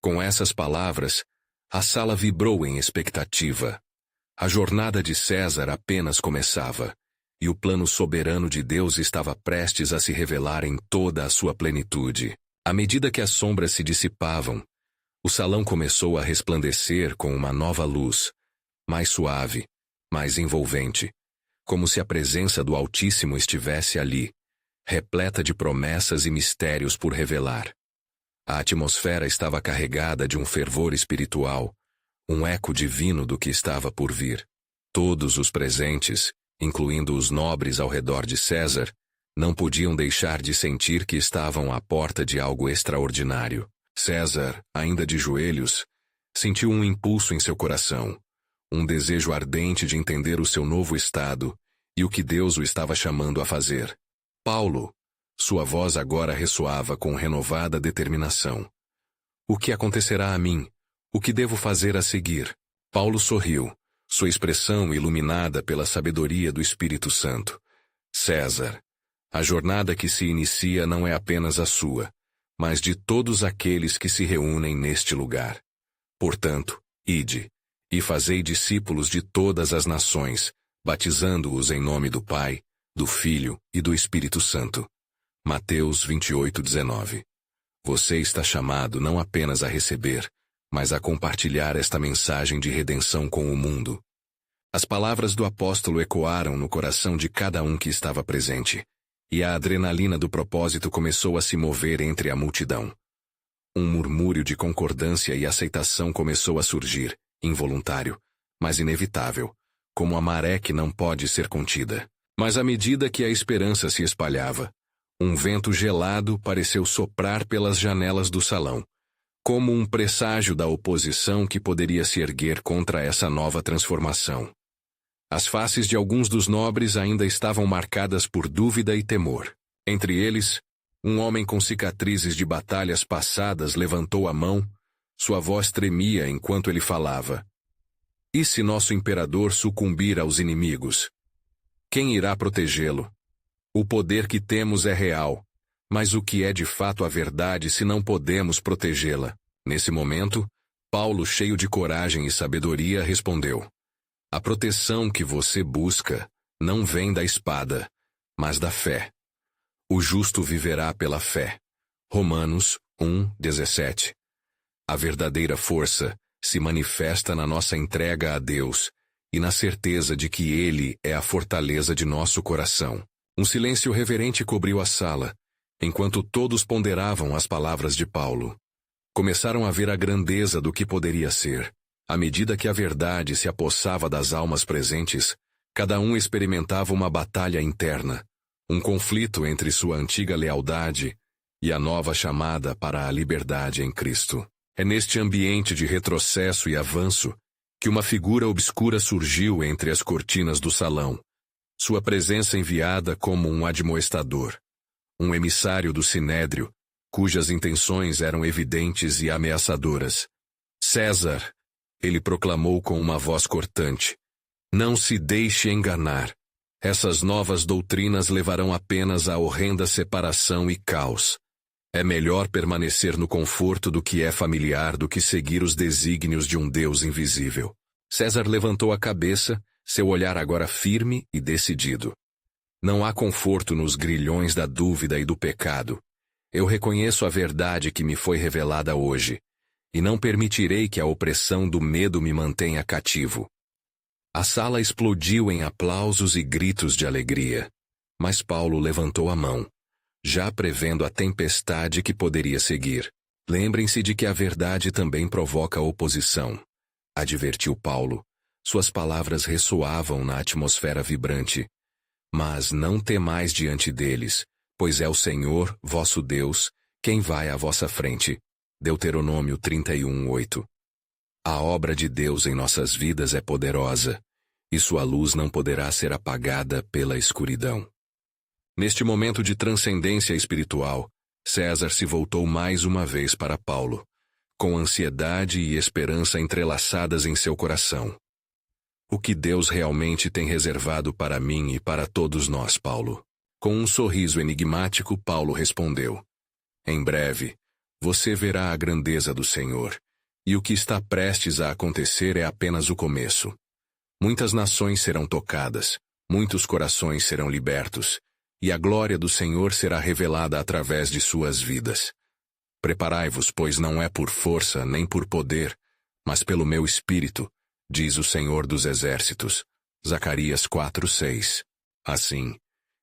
Com essas palavras, a sala vibrou em expectativa. A jornada de César apenas começava, e o plano soberano de Deus estava prestes a se revelar em toda a sua plenitude. À medida que as sombras se dissipavam, o salão começou a resplandecer com uma nova luz, mais suave, mais envolvente, como se a presença do Altíssimo estivesse ali, repleta de promessas e mistérios por revelar. A atmosfera estava carregada de um fervor espiritual, um eco divino do que estava por vir. Todos os presentes, incluindo os nobres ao redor de César, não podiam deixar de sentir que estavam à porta de algo extraordinário. César, ainda de joelhos, sentiu um impulso em seu coração, um desejo ardente de entender o seu novo estado e o que Deus o estava chamando a fazer. Paulo, sua voz agora ressoava com renovada determinação. O que acontecerá a mim? O que devo fazer a seguir? Paulo sorriu, sua expressão iluminada pela sabedoria do Espírito Santo. César, a jornada que se inicia não é apenas a sua, mas de todos aqueles que se reúnem neste lugar. Portanto, ide, e fazei discípulos de todas as nações, batizando-os em nome do Pai, do Filho e do Espírito Santo. Mateus 28:19. Você está chamado não apenas a receber, mas a compartilhar esta mensagem de redenção com o mundo. As palavras do apóstolo ecoaram no coração de cada um que estava presente, e a adrenalina do propósito começou a se mover entre a multidão. Um murmúrio de concordância e aceitação começou a surgir, involuntário, mas inevitável, como a maré que não pode ser contida. Mas à medida que a esperança se espalhava, um vento gelado pareceu soprar pelas janelas do salão, como um presságio da oposição que poderia se erguer contra essa nova transformação. As faces de alguns dos nobres ainda estavam marcadas por dúvida e temor. Entre eles, um homem com cicatrizes de batalhas passadas levantou a mão, Sua voz tremia enquanto ele falava. E se nosso imperador sucumbir aos inimigos? Quem irá protegê-lo? O poder que temos é real, mas o que é de fato a verdade se não podemos protegê-la? Nesse momento, Paulo, cheio de coragem e sabedoria, respondeu: a proteção que você busca não vem da espada, mas da fé. O justo viverá pela fé. Romanos 1:17. A verdadeira força se manifesta na nossa entrega a Deus e na certeza de que Ele é a fortaleza de nosso coração. Um silêncio reverente cobriu a sala, enquanto todos ponderavam as palavras de Paulo. Começaram a ver a grandeza do que poderia ser. À medida que a verdade se apossava das almas presentes, cada um experimentava uma batalha interna, um conflito entre sua antiga lealdade e a nova chamada para a liberdade em Cristo. É neste ambiente de retrocesso e avanço que uma figura obscura surgiu entre as cortinas do salão. Sua presença enviada como um admoestador, um emissário do Sinédrio, cujas intenções eram evidentes e ameaçadoras. César, ele proclamou com uma voz cortante, não se deixe enganar. Essas novas doutrinas levarão apenas a horrenda separação e caos. É melhor permanecer no conforto do que é familiar do que seguir os desígnios de um Deus invisível. César levantou a cabeça, seu olhar agora firme e decidido. Não há conforto nos grilhões da dúvida e do pecado. Eu reconheço a verdade que me foi revelada hoje, e não permitirei que a opressão do medo me mantenha cativo. A sala explodiu em aplausos e gritos de alegria, mas Paulo levantou a mão, já prevendo a tempestade que poderia seguir. Lembrem-se de que a verdade também provoca oposição, advertiu Paulo. Suas palavras ressoavam na atmosfera vibrante. Mas não temais diante deles, pois é o Senhor, vosso Deus, quem vai à vossa frente. Deuteronômio 31:8. A obra de Deus em nossas vidas é poderosa, e sua luz não poderá ser apagada pela escuridão. Neste momento de transcendência espiritual, César se voltou mais uma vez para Paulo, com ansiedade e esperança entrelaçadas em seu coração. O que Deus realmente tem reservado para mim e para todos nós, Paulo? Com um sorriso enigmático, Paulo respondeu: em breve, você verá a grandeza do Senhor, e o que está prestes a acontecer é apenas o começo. Muitas nações serão tocadas, muitos corações serão libertos, e a glória do Senhor será revelada através de suas vidas. Preparai-vos, pois não é por força nem por poder, mas pelo meu espírito, diz o Senhor dos Exércitos. Zacarias 4:6. Assim,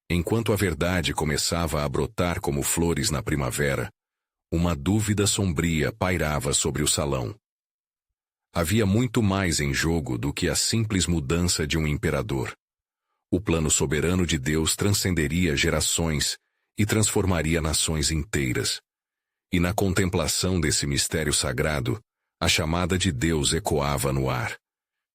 enquanto a verdade começava a brotar como flores na primavera, uma dúvida sombria pairava sobre o salão. Havia muito mais em jogo do que a simples mudança de um imperador. O plano soberano de Deus transcenderia gerações e transformaria nações inteiras. E na contemplação desse mistério sagrado, a chamada de Deus ecoava no ar.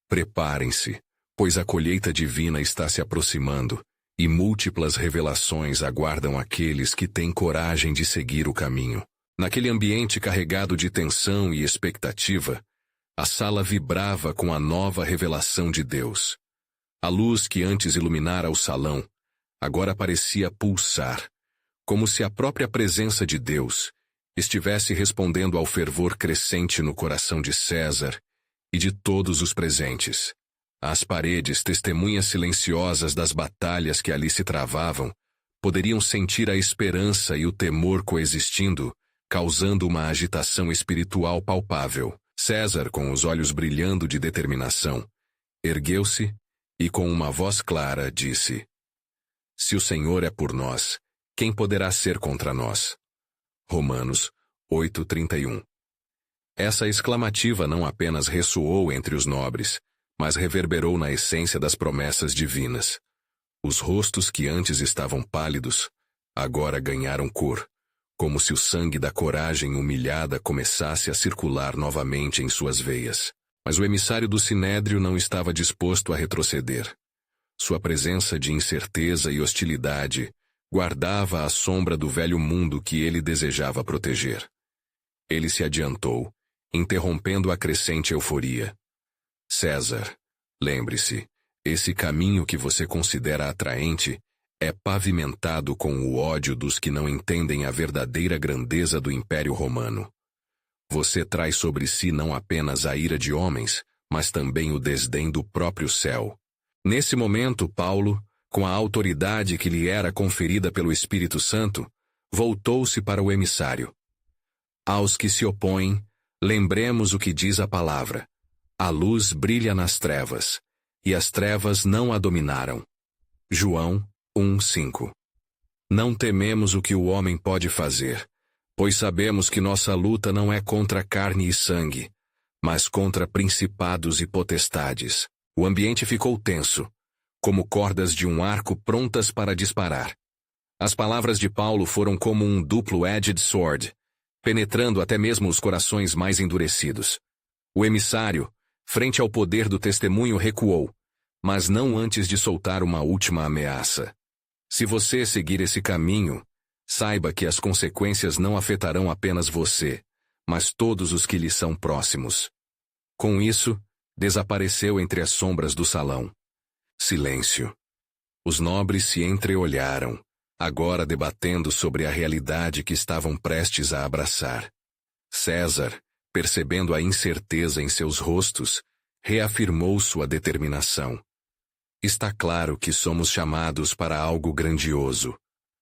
Preparem-se, pois a colheita divina está se aproximando, e múltiplas revelações aguardam aqueles que têm coragem de seguir o caminho. Naquele ambiente carregado de tensão e expectativa, a sala vibrava com a nova revelação de Deus. A luz que antes iluminara o salão, agora parecia pulsar, como se a própria presença de Deus estivesse respondendo ao fervor crescente no coração de César e de todos os presentes. As paredes, testemunhas silenciosas das batalhas que ali se travavam, poderiam sentir a esperança e o temor coexistindo, causando uma agitação espiritual palpável. César, com os olhos brilhando de determinação, ergueu-se e com uma voz clara disse: se o Senhor é por nós, quem poderá ser contra nós? Romanos 8:31. Essa exclamativa não apenas ressoou entre os nobres, mas reverberou na essência das promessas divinas. Os rostos que antes estavam pálidos, agora ganharam cor, como se o sangue da coragem humilhada começasse a circular novamente em suas veias. Mas o emissário do Sinédrio não estava disposto a retroceder. Sua presença de incerteza e hostilidade guardava a sombra do velho mundo que ele desejava proteger. Ele se adiantou interrompendo a crescente euforia. César, lembre-se, esse caminho que você considera atraente é pavimentado com o ódio dos que não entendem a verdadeira grandeza do Império Romano. Você traz sobre si não apenas a ira de homens, mas também o desdém do próprio céu. Nesse momento, Paulo, com a autoridade que lhe era conferida pelo Espírito Santo, voltou-se para o emissário. Aos que se opõem, lembremos o que diz a palavra. A luz brilha nas trevas, e as trevas não a dominaram. João 1:5. Não tememos o que o homem pode fazer, pois sabemos que nossa luta não é contra carne e sangue, mas contra principados e potestades. O ambiente ficou tenso, como cordas de um arco prontas para disparar. As palavras de Paulo foram como um duplo-edged sword, penetrando até mesmo os corações mais endurecidos. O emissário, frente ao poder do testemunho, recuou, mas não antes de soltar uma última ameaça. Se você seguir esse caminho, saiba que as consequências não afetarão apenas você, mas todos os que lhe são próximos. Com isso, desapareceu entre as sombras do salão. Silêncio. Os nobres se entreolharam, agora debatendo sobre a realidade que estavam prestes a abraçar. César, percebendo a incerteza em seus rostos, reafirmou sua determinação. Está claro que somos chamados para algo grandioso.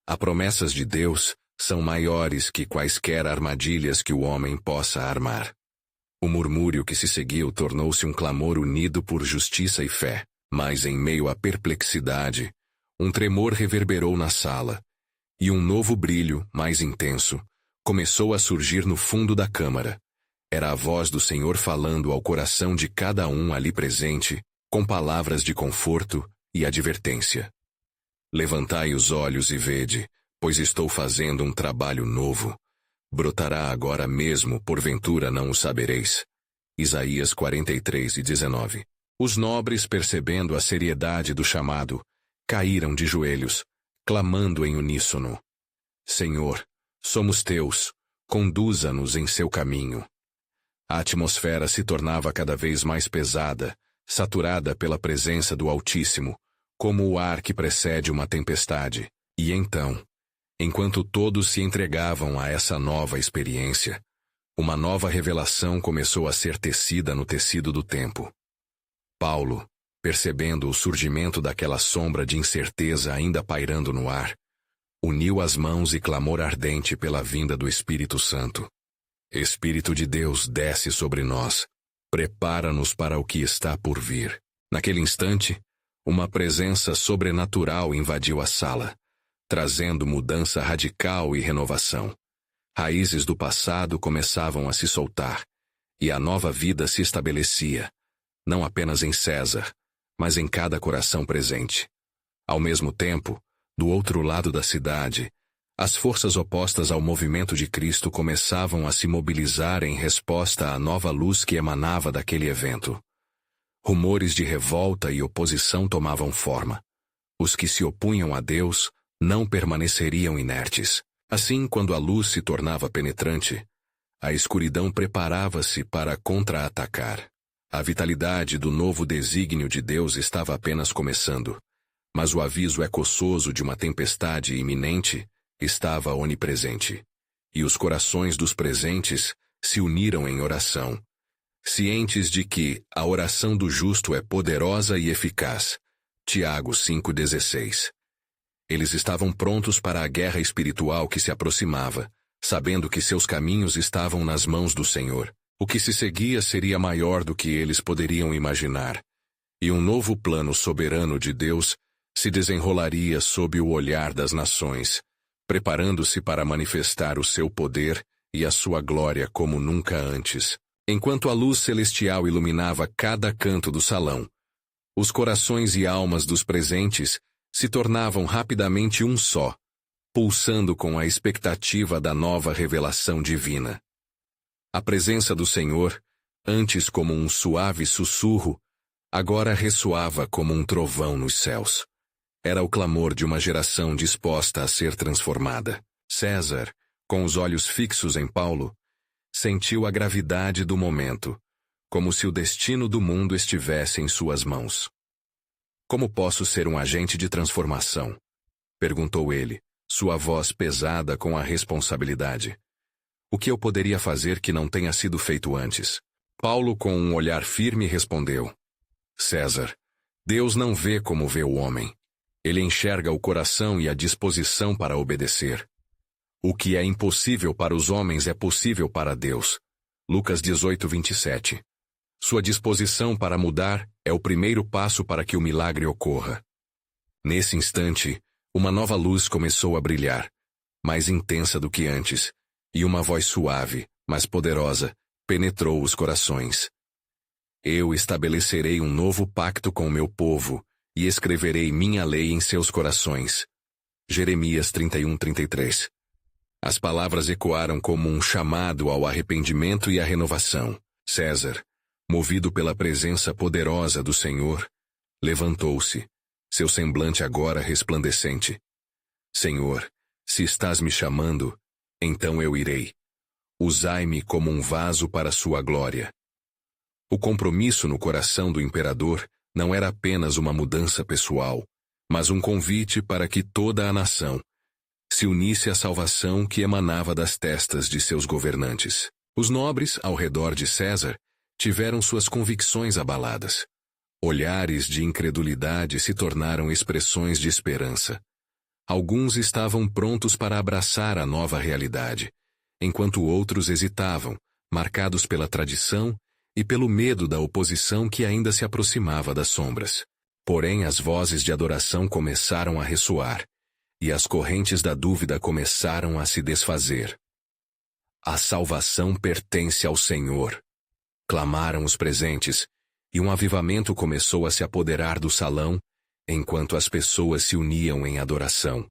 As promessas de Deus são maiores que quaisquer armadilhas que o homem possa armar. O murmúrio que se seguiu tornou-se um clamor unido por justiça e fé, mas em meio à perplexidade, um tremor reverberou na sala, e um novo brilho, mais intenso, começou a surgir no fundo da câmara. Era a voz do Senhor falando ao coração de cada um ali presente, com palavras de conforto e advertência. Levantai os olhos e vede, pois estou fazendo um trabalho novo. Brotará agora mesmo, porventura não o sabereis. Isaías 43:19. Os nobres, percebendo a seriedade do chamado, caíram de joelhos, clamando em uníssono. Senhor, somos teus, conduza-nos em seu caminho. A atmosfera se tornava cada vez mais pesada, saturada pela presença do Altíssimo, como o ar que precede uma tempestade. E então, enquanto todos se entregavam a essa nova experiência, uma nova revelação começou a ser tecida no tecido do tempo. Paulo, percebendo o surgimento daquela sombra de incerteza ainda pairando no ar, uniu as mãos e clamou ardente pela vinda do Espírito Santo. Espírito de Deus, desce sobre nós. Prepara-nos para o que está por vir. Naquele instante, uma presença sobrenatural invadiu a sala, trazendo mudança radical e renovação. Raízes do passado começavam a se soltar, e a nova vida se estabelecia, não apenas em César, mas em cada coração presente. Ao mesmo tempo, do outro lado da cidade, as forças opostas ao movimento de Cristo começavam a se mobilizar em resposta à nova luz que emanava daquele evento. Rumores de revolta e oposição tomavam forma. Os que se opunham a Deus não permaneceriam inertes. Assim, quando a luz se tornava penetrante, a escuridão preparava-se para contra-atacar. A vitalidade do novo desígnio de Deus estava apenas começando, mas o aviso ecoçoso de uma tempestade iminente estava onipresente, e os corações dos presentes se uniram em oração, cientes de que a oração do justo é poderosa e eficaz. Tiago 5,16. Eles estavam prontos para a guerra espiritual que se aproximava, sabendo que seus caminhos estavam nas mãos do Senhor. O que se seguia seria maior do que eles poderiam imaginar, e um novo plano soberano de Deus se desenrolaria sob o olhar das nações, preparando-se para manifestar o seu poder e a sua glória como nunca antes. Enquanto a luz celestial iluminava cada canto do salão, os corações e almas dos presentes se tornavam rapidamente um só, pulsando com a expectativa da nova revelação divina. A presença do Senhor, antes como um suave sussurro, agora ressoava como um trovão nos céus. Era o clamor de uma geração disposta a ser transformada. César, com os olhos fixos em Paulo, Sentiu a gravidade do momento, como se o destino do mundo estivesse em suas mãos. Como posso ser um agente de transformação? Perguntou ele, sua voz pesada com a responsabilidade. O que eu poderia fazer que não tenha sido feito antes? Paulo, com um olhar firme, respondeu: César, Deus não vê como vê o homem. Ele enxerga o coração e a disposição para obedecer. O que é impossível para os homens é possível para Deus. Lucas 18, 27. Sua disposição para mudar é o primeiro passo para que o milagre ocorra. Nesse instante, uma nova luz começou a brilhar, mais intensa do que antes, e uma voz suave, mas poderosa, penetrou os corações. Eu estabelecerei um novo pacto com o meu povo, e escreverei minha lei em seus corações. Jeremias 31, 33. As palavras ecoaram como um chamado ao arrependimento e à renovação. César, movido pela presença poderosa do Senhor, levantou-se, seu semblante agora resplandecente. Senhor, se estás me chamando, então eu irei. Usai-me como um vaso para sua glória. O compromisso no coração do imperador não era apenas uma mudança pessoal, mas um convite para que toda a nação se unisse à salvação que emanava das testas de seus governantes. Os nobres, ao redor de César, tiveram suas convicções abaladas. Olhares de incredulidade se tornaram expressões de esperança. Alguns estavam prontos para abraçar a nova realidade, enquanto outros hesitavam, marcados pela tradição e pelo medo da oposição que ainda se aproximava das sombras. Porém, as vozes de adoração começaram a ressoar, e as correntes da dúvida começaram a se desfazer. A salvação pertence ao Senhor, clamaram os presentes, e um avivamento começou a se apoderar do salão, enquanto as pessoas se uniam em adoração.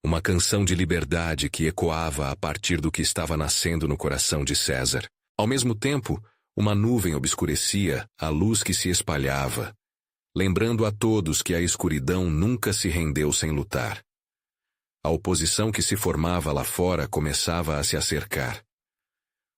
Uma canção de liberdade que ecoava a partir do que estava nascendo no coração de César. Ao mesmo tempo, uma nuvem obscurecia a luz que se espalhava, lembrando a todos que a escuridão nunca se rendeu sem lutar. A oposição que se formava lá fora começava a se acercar.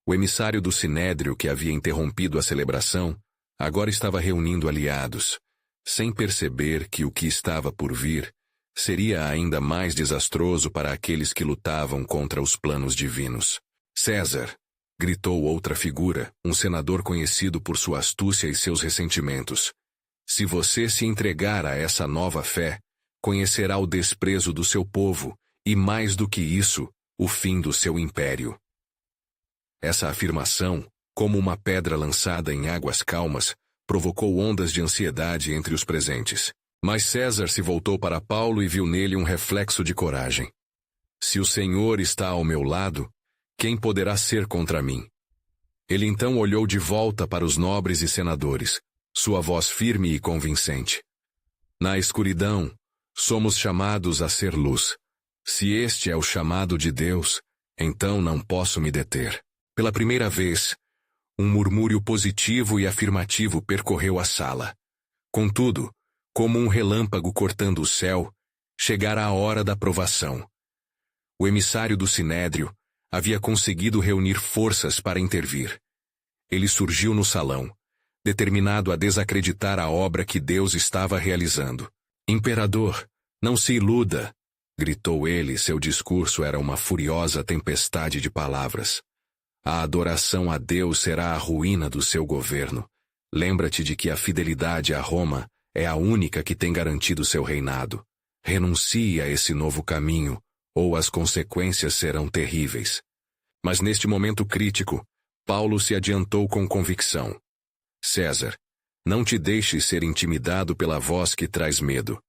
O emissário do Sinédrio que havia interrompido a celebração agora estava reunindo aliados, sem perceber que o que estava por vir seria ainda mais desastroso para aqueles que lutavam contra os planos divinos. César, gritou outra figura, um senador conhecido por sua astúcia e seus ressentimentos. Se você se entregar a essa nova fé, conhecerá o desprezo do seu povo e, mais do que isso, o fim do seu império. Essa afirmação, como uma pedra lançada em águas calmas, provocou ondas de ansiedade entre os presentes. Mas César se voltou para Paulo e viu nele um reflexo de coragem. Se o Senhor está ao meu lado, quem poderá ser contra mim? Ele então olhou de volta para os nobres e senadores, sua voz firme e convincente. Na escuridão, somos chamados a ser luz. Se este é o chamado de Deus, então não posso me deter. Pela primeira vez, um murmúrio positivo e afirmativo percorreu a sala. Contudo, como um relâmpago cortando o céu, chegara a hora da provação. O emissário do Sinédrio havia conseguido reunir forças para intervir. Ele surgiu no salão, determinado a desacreditar a obra que Deus estava realizando. Imperador, não se iluda, gritou ele, seu discurso era uma furiosa tempestade de palavras. A adoração a Deus será a ruína do seu governo. Lembra-te de que a fidelidade a Roma é a única que tem garantido seu reinado. Renuncie a esse novo caminho, ou as consequências serão terríveis. Mas neste momento crítico, Paulo se adiantou com convicção. César, não te deixes ser intimidado pela voz que traz medo.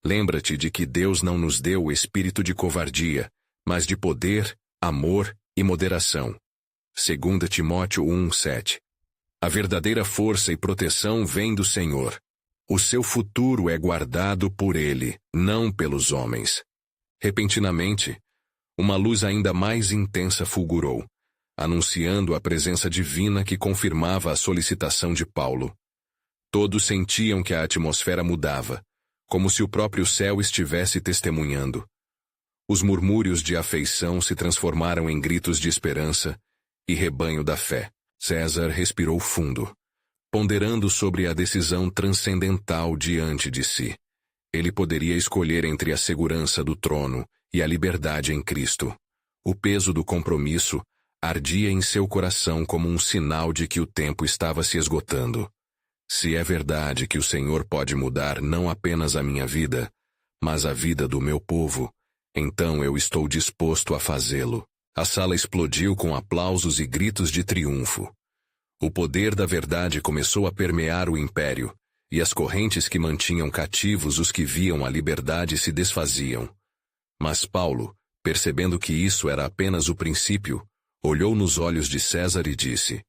Lembra-te de que Deus não nos deu o espírito de covardia, mas de poder, amor e moderação. 2 Timóteo 1:7. A verdadeira força e proteção vem do Senhor. O seu futuro é guardado por Ele, não pelos homens. Repentinamente, uma luz ainda mais intensa fulgurou, anunciando a presença divina que confirmava a solicitação de Paulo. Todos sentiam que a atmosfera mudava, como se o próprio céu estivesse testemunhando. Os murmúrios de afeição se transformaram em gritos de esperança, e rebanho da fé. César respirou fundo, ponderando sobre a decisão transcendental diante de si. Ele poderia escolher entre a segurança do trono e a liberdade em Cristo. O peso do compromisso ardia em seu coração como um sinal de que o tempo estava se esgotando. Se é verdade que o Senhor pode mudar não apenas a minha vida, mas a vida do meu povo, então eu estou disposto a fazê-lo. A sala explodiu com aplausos e gritos de triunfo. O poder da verdade começou a permear o império, e as correntes que mantinham cativos os que viam a liberdade se desfaziam. Mas Paulo, percebendo que isso era apenas o princípio, olhou nos olhos de César e disse: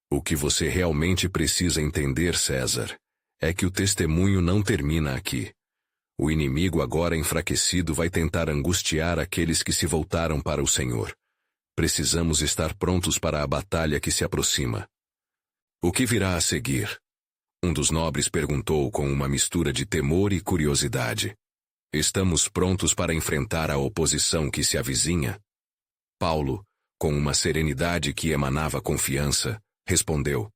"O que você realmente precisa entender, César, é que o testemunho não termina aqui. O inimigo agora enfraquecido vai tentar angustiar aqueles que se voltaram para o Senhor. Precisamos estar prontos para a batalha que se aproxima." "O que virá a seguir?" Um dos nobres perguntou com uma mistura de temor e curiosidade. "Estamos prontos para enfrentar a oposição que se avizinha?" Paulo, com uma serenidade que emanava confiança, respondeu: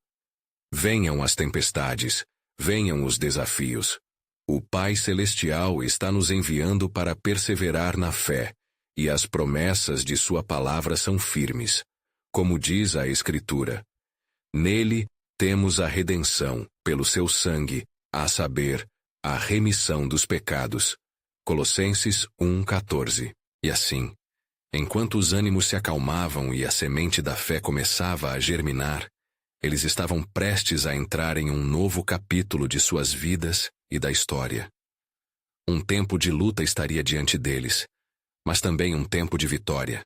"Venham as tempestades, venham os desafios. O Pai Celestial está nos enviando para perseverar na fé, e as promessas de sua palavra são firmes. Como diz a Escritura, nele temos a redenção, pelo seu sangue, a saber, a remissão dos pecados." Colossenses 1:14. E assim, enquanto os ânimos se acalmavam e a semente da fé começava a germinar, eles estavam prestes a entrar em um novo capítulo de suas vidas e da história. Um tempo de luta estaria diante deles, mas também um tempo de vitória.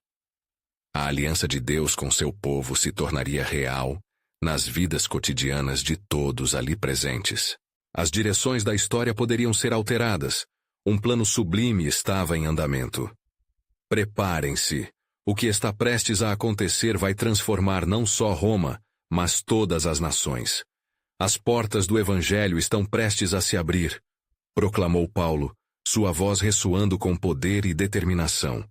A aliança de Deus com seu povo se tornaria real nas vidas cotidianas de todos ali presentes. As direções da história poderiam ser alteradas. Um plano sublime estava em andamento. Preparem-se. O que está prestes a acontecer vai transformar não só Roma, mas todas as nações. As portas do Evangelho estão prestes a se abrir, proclamou Paulo, sua voz ressoando com poder e determinação.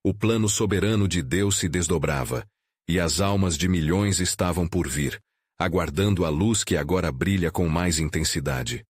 O plano soberano de Deus se desdobrava, e as almas de milhões estavam por vir, aguardando a luz que agora brilha com mais intensidade.